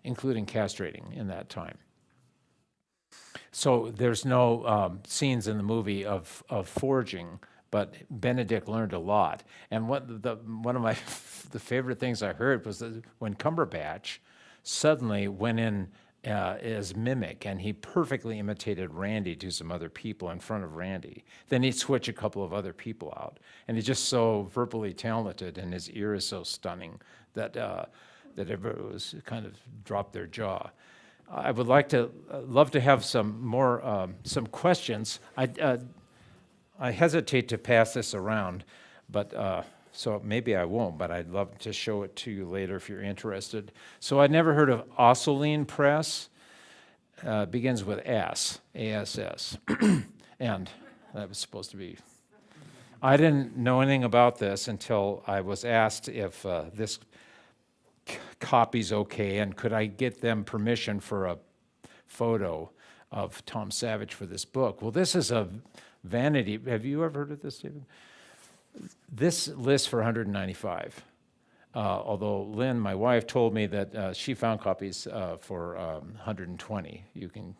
including castrating in that time. So there's no scenes in the movie of forging, but Benedict learned a lot. And one of my the favorite things I heard was that when Cumberbatch suddenly went in as mimic, and he perfectly imitated Randy to some other people in front of Randy. Then he'd switch a couple of other people out, and he's just so verbally talented, and his ear is so stunning that everybody was kind of dropped their jaw. I would love to have some more some questions. I hesitate to pass this around, but so maybe I won't. But I'd love to show it to you later if you're interested. So I'd never heard of Ossoline Press. Begins with S, A-S-S, and that was supposed to be. I didn't know anything about this until I was asked if this copy's okay, and could I get them permission for photo of Tom Savage for this book. Well, this is a vanity. Have you ever heard of this, David? This lists for 195. Although Lynn, my wife, told me that she found copies for 120. You can,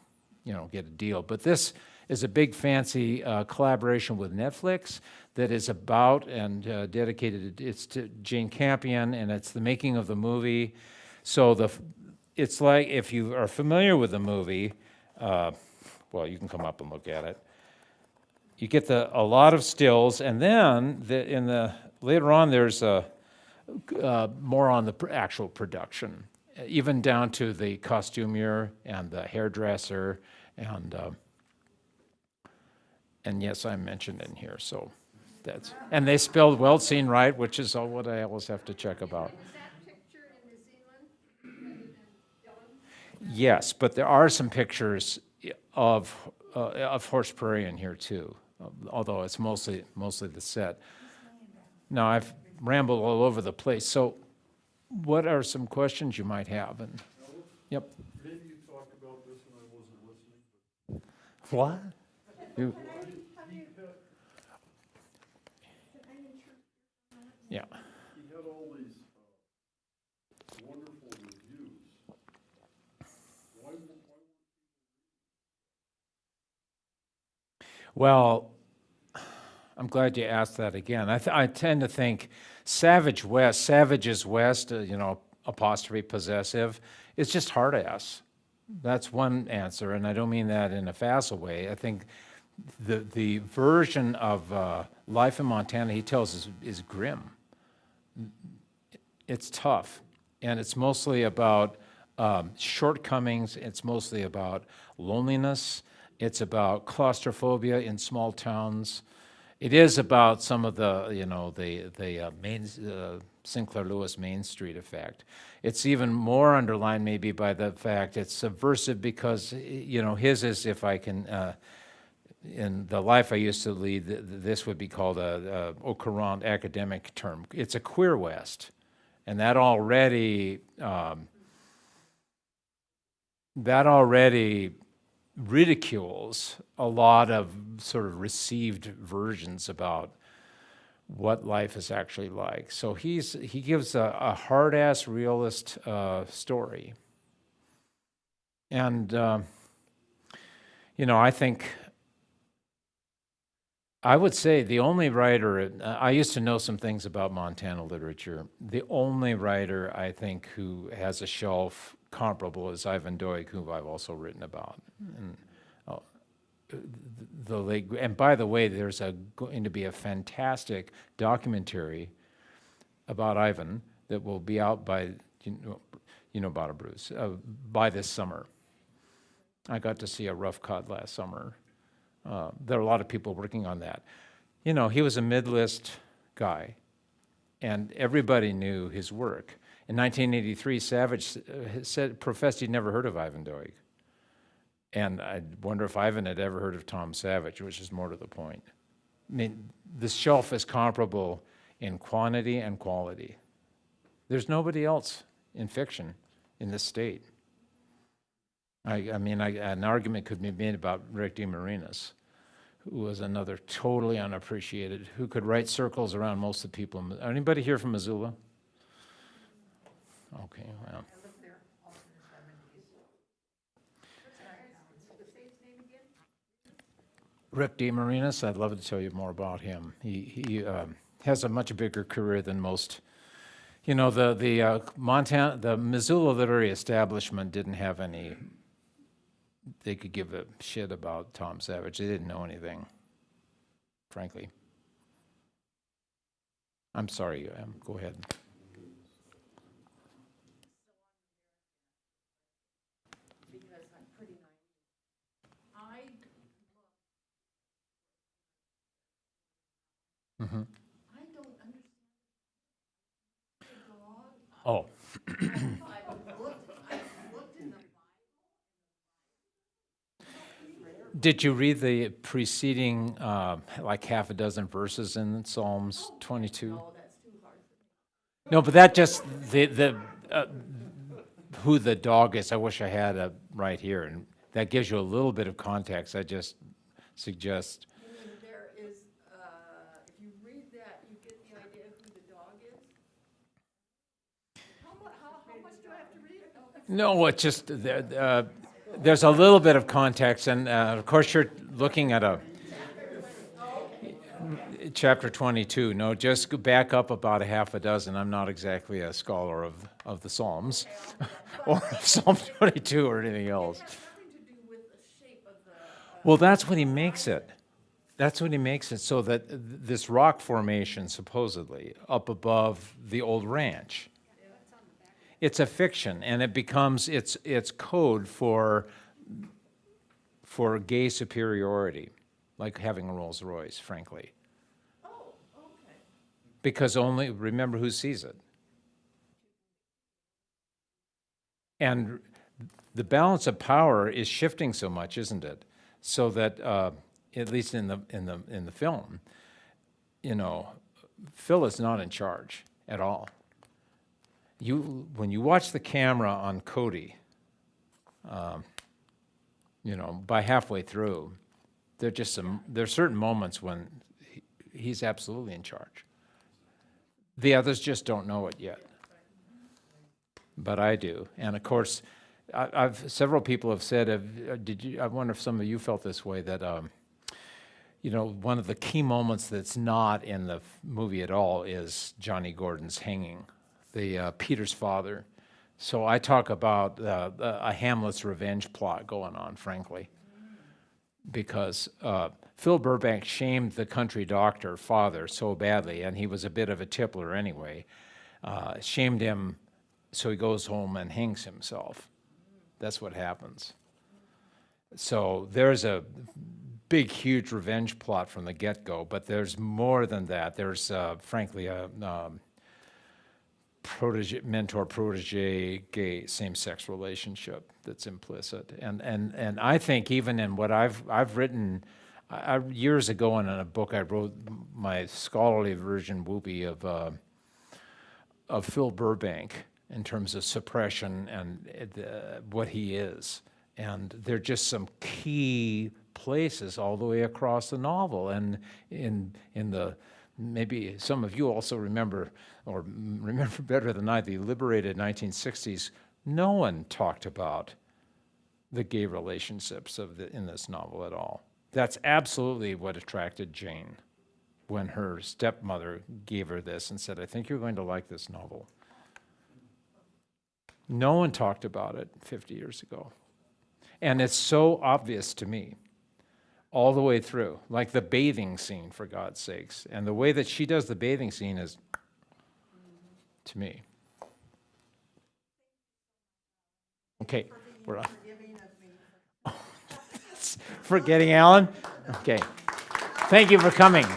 get a deal. But this is a big fancy collaboration with Netflix that is about and dedicated. It's to Jane Campion, and it's the making of the movie. So it's like, if you are familiar with the movie, well, you can come up and look at it. You get a lot of stills, and then later on there's more on the actual production, even down to the costumier and the hairdresser, and yes, I mentioned in here. So and they spelled Weltzin right, which is what I always have to check about. Is that picture in New Zealand rather than done? Yes, but there are some pictures of Horse Prairie in here too, although it's mostly the set. Now, I've rambled all over the place. So what are some questions you might have? Yep. Maybe you talked about this and I wasn't listening. What? You, yeah. He had all these wonderful reviews. Why Well, I'm glad you asked that again. I tend to think Savage is West, apostrophe possessive, is just hard ass. That's one answer, and I don't mean that in a facile way. I think the version of life in Montana he tells is grim. It's tough, and it's mostly about shortcomings. It's mostly about loneliness. It's about claustrophobia in small towns. It is about some of the Sinclair Lewis Main Street effect. It's even more underlined maybe by the fact it's subversive because, his is, if I can, in the life I used to lead, this would be called a au courant academic term. It's a queer West, and that already ridicules a lot of sort of received versions about what life is actually like. So he gives a hard-ass realist story. And, I think, I would say the only writer, I used to know some things about Montana literature. The only writer, I think, who has a shelf comparable is Ivan Doig, who I've also written about. And, and by the way, there's going to be a fantastic documentary about Ivan that will be out by, about it, Bruce, by this summer. I got to see a rough cut last summer. There are a lot of people working on that. He was a mid-list guy, and everybody knew his work. In 1983, Savage professed he'd never heard of Ivan Doig. And I wonder if Ivan had ever heard of Tom Savage, which is more to the point. I mean, the shelf is comparable in quantity and quality. There's nobody else in fiction in this state. An argument could be made about Rick DeMarinis, who was another totally unappreciated, who could write circles around most of the people. Anybody here from Missoula? Okay, well. I lived there all in the 70s. What's the state's name again? Rick DeMarinis, I'd love to tell you more about him. He has a much bigger career than most. The Missoula literary establishment didn't have any. They could give a shit about Tom Savage. They didn't know anything, frankly. I'm sorry. Go ahead. Because I'm pretty naive. Mm-hmm. I don't understand. Oh. I've looked in the Did you read the preceding, like half a dozen verses in Psalms 22? No, that's too hard for me. No, but that just who the dog is. I wish I had it right here, and that gives you a little bit of context. I just suggest, You mean there is, if you read that, you get the idea of who the dog is? How much do I have to read? no, it's just, there's a little bit of context, and of course you're looking at a chapter 22. No, just go back up about a half a dozen. I'm not exactly a scholar of the Psalms or of Psalm 22 or anything else. It has nothing to do with the shape of the, Well, that's what he makes it. That's what he makes it, so that this rock formation, supposedly, up above the old ranch, it's a fiction, and it becomes it's code for gay superiority, like having a Rolls Royce, frankly. oh, okay. Because only, remember who sees it. And the balance of power is shifting so much, isn't it? So that, at least in the film, you know, Phil is not in charge at all. When you watch the camera on Cody, you know, by halfway through, there's certain moments when he's absolutely in charge. The others just don't know it yet, but I do. And of course, several people have said, I wonder if some of you felt this way, that you know, one of the key moments that's not in the movie at all is Johnny Gordon's hanging, the Peter's father. So I talk about a Hamlet's revenge plot going on, frankly, because Phil Burbank shamed the country doctor father so badly, and he was a bit of a tippler anyway, shamed him, so he goes home and hangs himself. That's what happens. So there's a big, huge revenge plot from the get-go, but there's more than that. There's, frankly, a mentor-protege gay same-sex relationship that's implicit. And I think even in what I've written, years ago in a book I wrote, my scholarly version, Whoopi, of Phil Burbank, in terms of suppression and what he is. And there are just some key places all the way across the novel. And in the, maybe some of you also remember, or remember better than I, the liberated 1960s, no one talked about the gay relationships in this novel at all. That's absolutely what attracted Jane when her stepmother gave her this and said, I think you're going to like this novel. No one talked about it 50 years ago. And it's so obvious to me all the way through, like the bathing scene, for God's sakes. And the way that she does the bathing scene is, to me. Okay, we're on. Forgetting Alan? Okay. Thank you for coming.